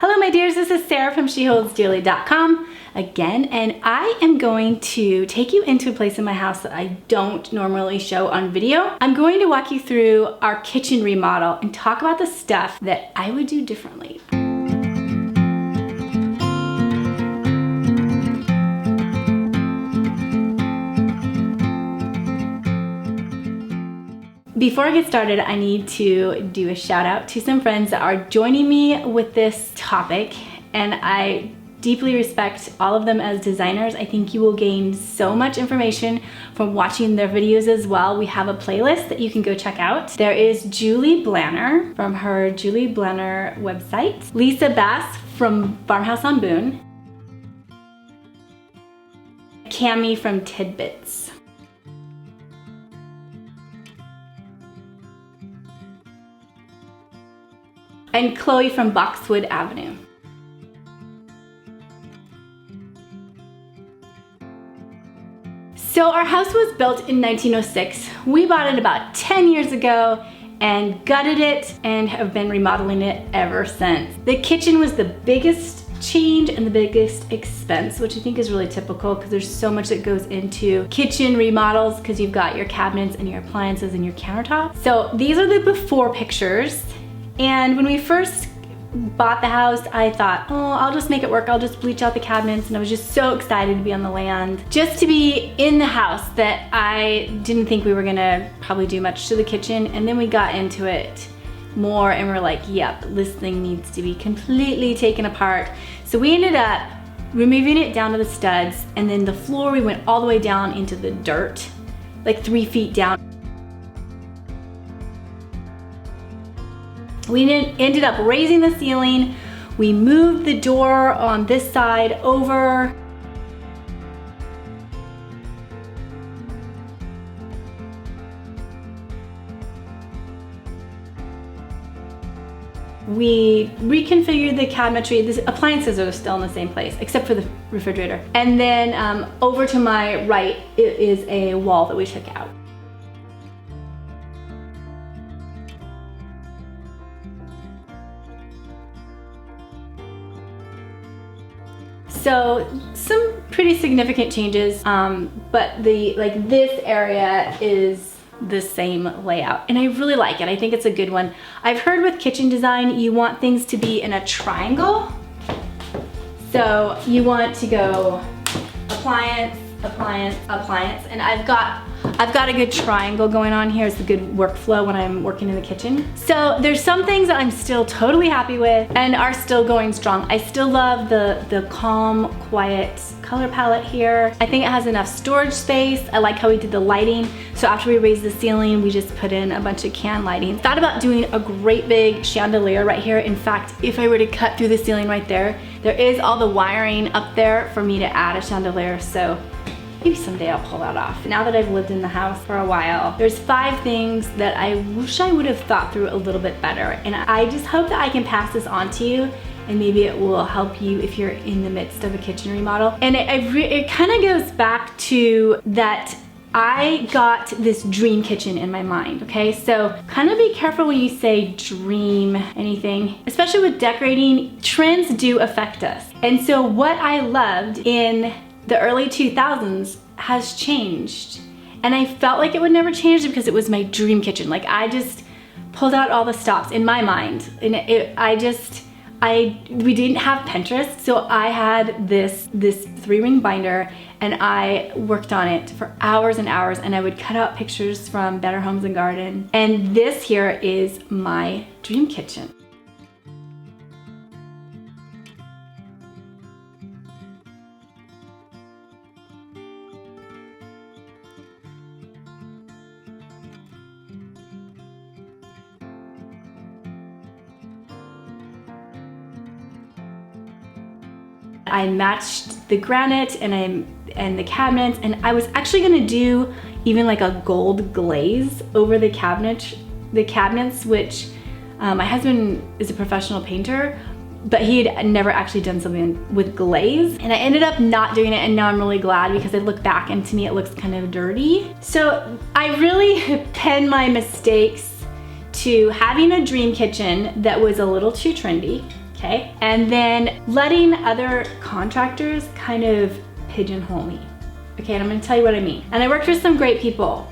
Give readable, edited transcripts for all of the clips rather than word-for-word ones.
Hello my dears, this is Sarah from SheHoldsDearly.com again, and I am going to take you into a place in my house that I don't normally show on video. I'm going to walk you through our kitchen remodel and talk about the stuff that I would do differently. Before I get started, I need to do a shout out to some friends that are joining me with this topic, and I deeply respect all of them as designers. I think you will gain so much information from watching their videos as well. We have a playlist that you can go check out. There is Julie Blanner from her Julie Blanner website, Lisa Bass from Farmhouse on Boone, Cami from Tidbits, and Chloe from Boxwood Avenue. So our house was built in 1906. We bought it about 10 years ago and gutted it and have been remodeling it ever since. The kitchen was the biggest change and the biggest expense, which I think is really typical because there's so much that goes into kitchen remodels because you've got your cabinets and your appliances and your countertops. So these are the before pictures. And when we first bought the house, I thought, oh, I'll just make it work. I'll just bleach out the cabinets. And I was just so excited to be on the land, just to be in the house, that I didn't think we were gonna probably do much to the kitchen. And then we got into it more and we're like, yep, this thing needs to be completely taken apart. So we ended up removing it down to the studs, and then the floor, we went all the way down into the dirt, like 3 feet down. We ended up raising the ceiling. We moved the door on this side over. We reconfigured the cabinetry. The appliances are still in the same place, except for the refrigerator. And then over to my right, it is a wall that we took out. So some pretty significant changes, but this area is the same layout, and I really like it. I think it's a good one. I've heard with kitchen design, you want things to be in a triangle. So you want to go appliance, appliance, appliance, and I've got a good triangle going on here. It's a good workflow when I'm working in the kitchen. So there's some things that I'm still totally happy with and are still going strong. I still love the calm, quiet color palette here. I think it has enough storage space. I like how we did the lighting. So after we raised the ceiling, we just put in a bunch of can lighting. Thought about doing a great big chandelier right here. In fact, if I were to cut through the ceiling right there, there is all the wiring up there for me to add a chandelier. So maybe someday I'll pull that off. Now that I've lived in the house for a while, there's 5 things that I wish I would have thought through a little bit better. And I just hope that I can pass this on to you, and maybe it will help you if you're in the midst of a kitchen remodel. And it kind of goes back to that I got this dream kitchen in my mind, okay? So kind of be careful when you say dream anything, especially with decorating. Trends do affect us. And so what I loved in the early 2000s has changed. And I felt like it would never change because it was my dream kitchen. Like, I just pulled out all the stops in my mind. And we didn't have Pinterest, so I had this 3-ring binder, and I worked on it for hours and hours, and I would cut out pictures from Better Homes and Garden. And this here is my dream kitchen. I matched the granite and the cabinets, and I was actually gonna do even like a gold glaze over the cabinets, which my husband is a professional painter, but he had never actually done something with glaze, and I ended up not doing it, and now I'm really glad because I look back and to me it looks kind of dirty. So I really pin my mistakes to having a dream kitchen that was a little too trendy, okay? And then letting other contractors kind of pigeonhole me. Okay, and I'm gonna tell you what I mean. And I worked with some great people,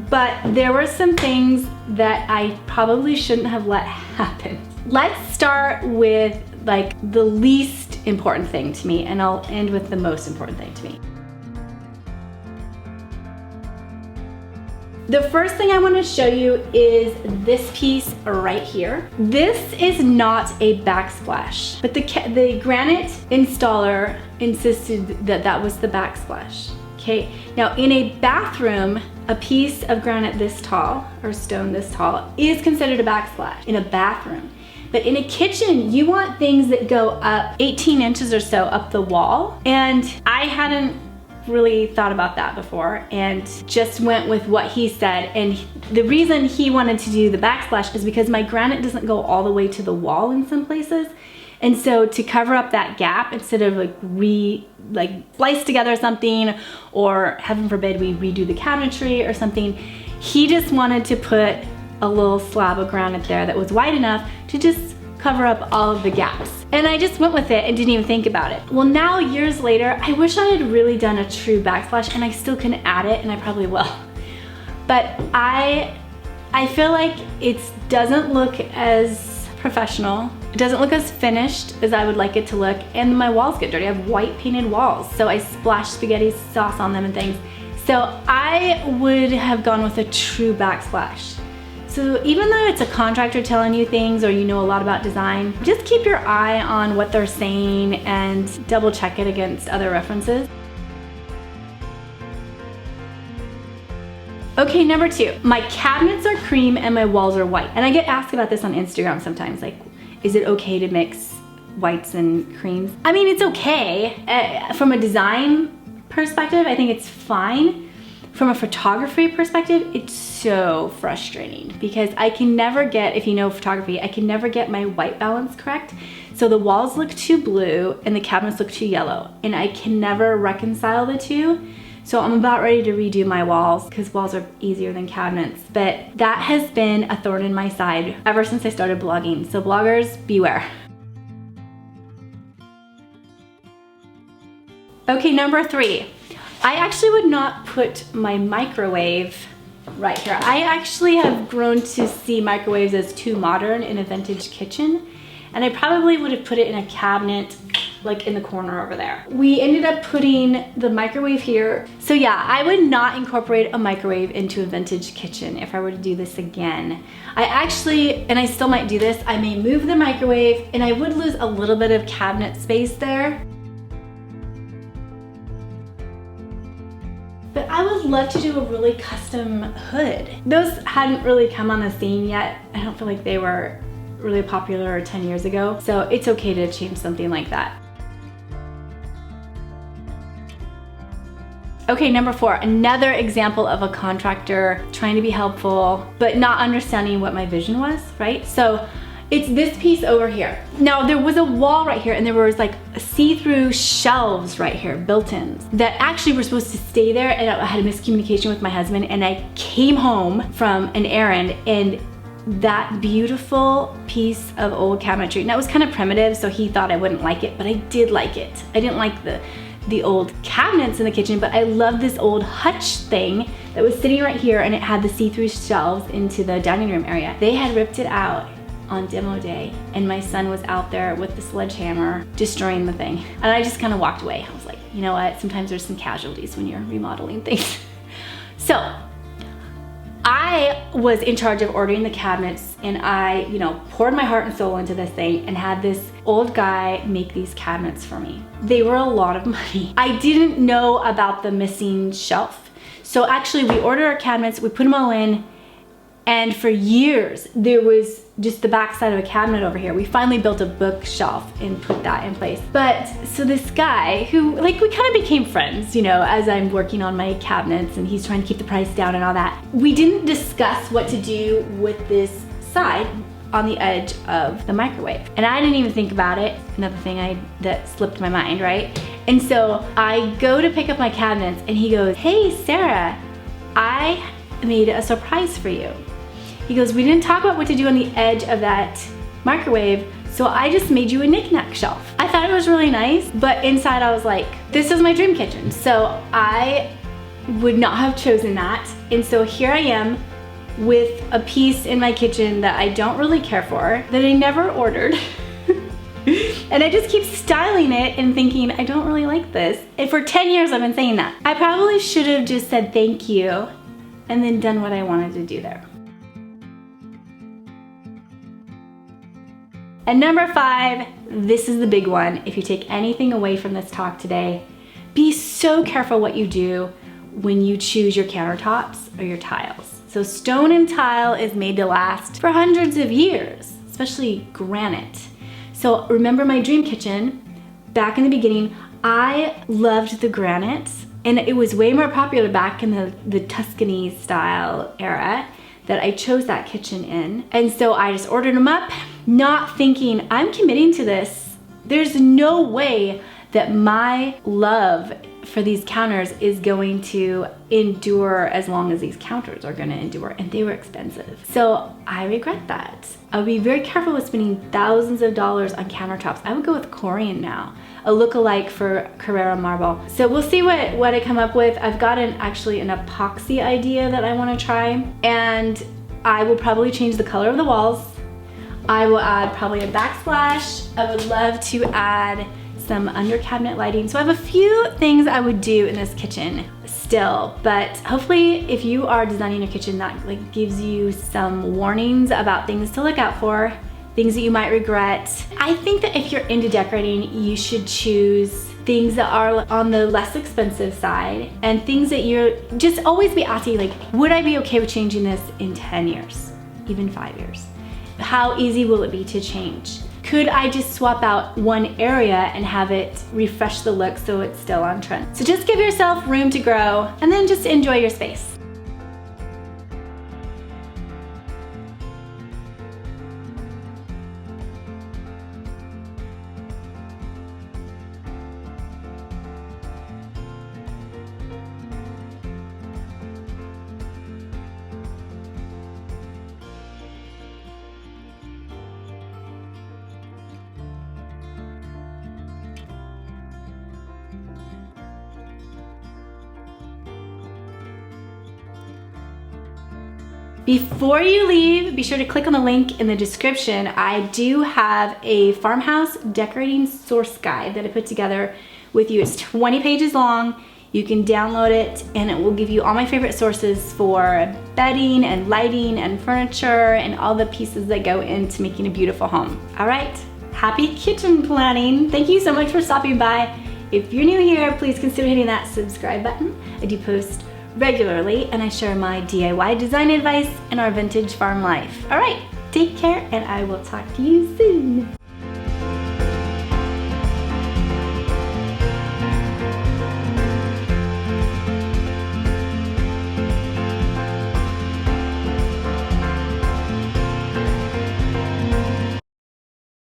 but there were some things that I probably shouldn't have let happen. Let's start with like the least important thing to me, and I'll end with the most important thing to me. The first thing I want to show you is this piece right here. This is not a backsplash, but the granite installer insisted that that was the backsplash. Okay, now in a bathroom, a piece of granite this tall, or stone this tall, is considered a backsplash in a bathroom. But in a kitchen, you want things that go up 18 inches or so up the wall. And I hadn't really thought about that before and just went with what he said. And the reason he wanted to do the backsplash is because my granite doesn't go all the way to the wall in some places. And so to cover up that gap, instead of like splice together something, or heaven forbid we redo the cabinetry or something, he just wanted to put a little slab of granite there that was wide enough to just cover up all of the gaps. And I just went with it and didn't even think about it. Well, now years later, I wish I had really done a true backsplash, and I still can add it, and I probably will. But I feel like it doesn't look as professional. It doesn't look as finished as I would like it to look, and my walls get dirty. I have white painted walls, so I splash spaghetti sauce on them and things. So I would have gone with a true backsplash. So even though it's a contractor telling you things, or you know a lot about design, just keep your eye on what they're saying and double check it against other references. Okay, number 2, my cabinets are cream and my walls are white. And I get asked about this on Instagram sometimes, like, is it okay to mix whites and creams? I mean, it's okay. From a design perspective, I think it's fine. From a photography perspective, it's so frustrating because I can never get, if you know photography, I can never get my white balance correct. So the walls look too blue and the cabinets look too yellow, and I can never reconcile the two. So I'm about ready to redo my walls because walls are easier than cabinets. But that has been a thorn in my side ever since I started blogging. So bloggers, beware. Okay, number 3. I actually would not put my microwave right here. I actually have grown to see microwaves as too modern in a vintage kitchen, and I probably would have put it in a cabinet like in the corner over there. We ended up putting the microwave here. So yeah, I would not incorporate a microwave into a vintage kitchen if I were to do this again. I actually, and I still might do this, I may move the microwave, and I would lose a little bit of cabinet space there. But I would love to do a really custom hood. Those hadn't really come on the scene yet. I don't feel like they were really popular 10 years ago. So it's okay to change something like that. Okay, number 4, another example of a contractor trying to be helpful, but not understanding what my vision was, right? So it's this piece over here. Now there was a wall right here, and there was like see-through shelves right here, built-ins, that actually were supposed to stay there, and I had a miscommunication with my husband, and I came home from an errand, and that beautiful piece of old cabinetry, and that was kind of primitive, so he thought I wouldn't like it, but I did like it. I didn't like the old cabinets in the kitchen, but I love this old hutch thing that was sitting right here, and it had the see-through shelves into the dining room area. They had ripped it out on demo day, and my son was out there with the sledgehammer destroying the thing. And I just kind of walked away. I was like, you know what? Sometimes there's some casualties when you're remodeling things. So I was in charge of ordering the cabinets, and I, poured my heart and soul into this thing and had this old guy make these cabinets for me. They were a lot of money. I didn't know about the missing shelf. So actually we ordered our cabinets, we put them all in, and for years there was just the back side of a cabinet over here. We finally built a bookshelf and put that in place. But so this guy who, we kind of became friends, as I'm working on my cabinets, and he's trying to keep the price down and all that. We didn't discuss what to do with this side on the edge of the microwave. And I didn't even think about it. Another thing that slipped my mind, right? And so I go to pick up my cabinets, and he goes, "Hey, Sarah, I made a surprise for you." He goes, "We didn't talk about what to do on the edge of that microwave, So I just made you a knickknack shelf. I thought it was really nice, but inside I was like, this is my dream kitchen. So I would not have chosen that. And so here I am with a piece in my kitchen that I don't really care for, that I never ordered. And I just keep styling it and thinking, I don't really like this. And for 10 years I've been saying that. I probably should have just said thank you and then done what I wanted to do there. And number 5, this is the big one. If you take anything away from this talk today, be so careful what you do when you choose your countertops or your tiles. So stone and tile is made to last for hundreds of years, especially granite. So remember my dream kitchen, back in the beginning, I loved the granite, and it was way more popular back in the Tuscany style era that I chose that kitchen in. And so I just ordered them up, not thinking, I'm committing to this. There's no way that my love for these counters is going to endure as long as these counters are gonna endure, and they were expensive. So I regret that. I would be very careful with spending thousands of dollars on countertops. I would go with Corian now, a look-alike for Carrara marble. So we'll see what I come up with. I've got actually an epoxy idea that I wanna try, and I will probably change the color of the walls. I will add probably a backsplash. I would love to add some under cabinet lighting. So I have a few things I would do in this kitchen still, but hopefully if you are designing a kitchen, that like gives you some warnings about things to look out for, things that you might regret. I think that if you're into decorating, you should choose things that are on the less expensive side, and things that you're just always be asking, like, would I be okay with changing this in 10 years, even 5 years? How easy will it be to change? Could I just swap out one area and have it refresh the look so it's still on trend? So just give yourself room to grow and then just enjoy your space. Before you leave, be sure to click on the link in the description. I do have a Farmhouse decorating source guide that I put together with you. It's 20 pages long. You can download it and it will give you all my favorite sources for bedding and lighting and furniture and all the pieces that go into making a beautiful home. All right, happy kitchen planning. Thank you so much for stopping by. If you're new here, please consider hitting that subscribe button. I do post regularly, and I share my DIY design advice and our vintage farm life. All right, take care, and I will talk to you soon.